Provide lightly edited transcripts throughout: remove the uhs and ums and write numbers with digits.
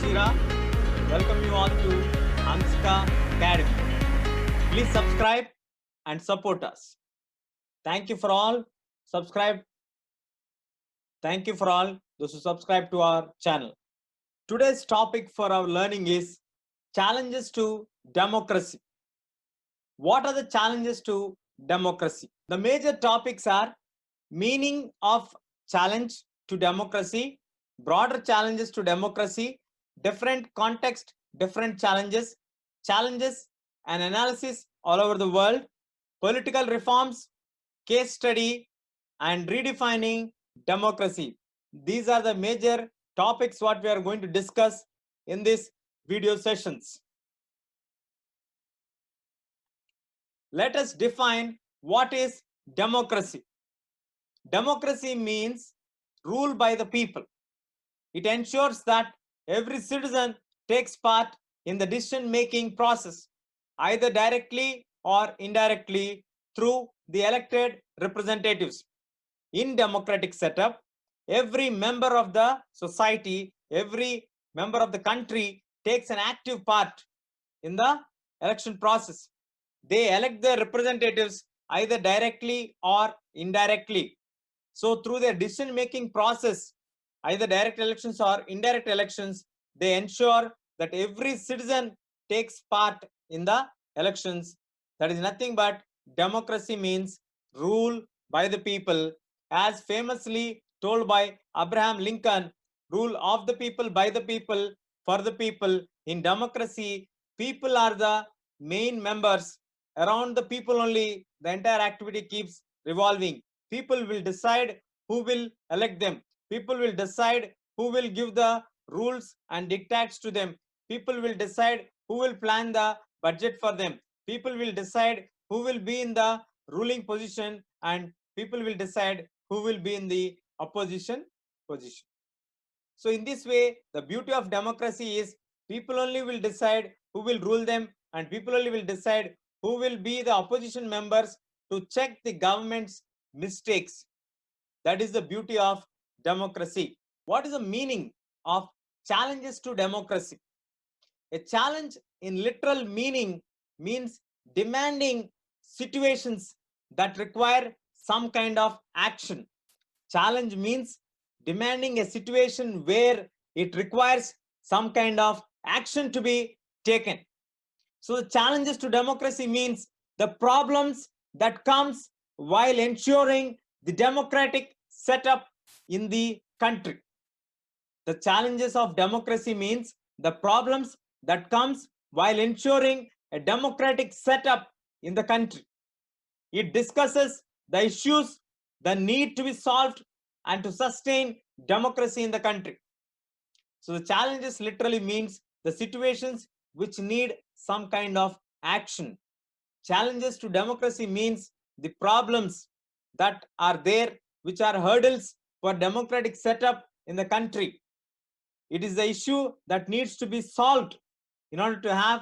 Chira. Welcome you all to Amska Academy. Please subscribe and support us. Thank you for all subscribe. Thank you for all those who subscribe to our channel. Today's topic for our learning is challenges to democracy. What are the challenges to democracy? The major topics are meaning of challenge to democracy, broader challenges to democracy, different context, different challenges, challenges and analysis all over the world, political reforms, case study, and redefining democracy. These are the major topics what we are going to discuss in this video sessions. Let us define what is democracy. Democracy means rule by the people. It ensures that every citizen takes part in the decision-making process, either directly or indirectly through the elected representatives. In democratic setup, every member of the society, every member of the country takes an active part in the election process. They elect their representatives either directly or indirectly. So through their decision-making process, either direct elections or indirect elections, they ensure that every citizen takes part in the elections. That is nothing but democracy means rule by the people, as famously told by Abraham Lincoln, rule of the people, by the people, for the people. In democracy, people are the main members. Around the people only, the entire activity keeps revolving. People will decide who will elect them. People will decide who will give the rules and dictates to them. People will decide who will plan the budget for them. People will decide who will be in the ruling position, and people will decide who will be in the opposition position. So in this way, the beauty of democracy is people only will decide who will rule them, and people only will decide who will be the opposition members to check the government's mistakes. That is the beauty of democracy. What is the meaning of challenges to democracy? A challenge in literal meaning means demanding situations that require some kind of action. Challenge means demanding a situation where it requires some kind of action to be taken. So the challenges to democracy means the problems that comes while ensuring the democratic setup in the country. The challenges of democracy means the problems that comes while ensuring a democratic setup in the country. It discusses the issues that need to be solved and to sustain democracy in the country. So the challenges literally means the situations which need some kind of action. Challenges to democracy means the problems that are there which are hurdles for democratic setup in the country. It is the issue that needs to be solved in order to have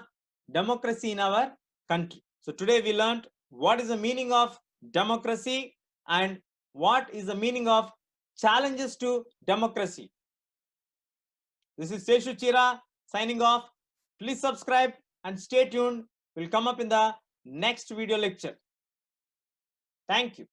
democracy in our country. So today we learned what is the meaning of democracy and what is the meaning of challenges to democracy. This is Seshu Chira signing off. Please subscribe and stay tuned. We'll come up in the next video lecture. Thank you.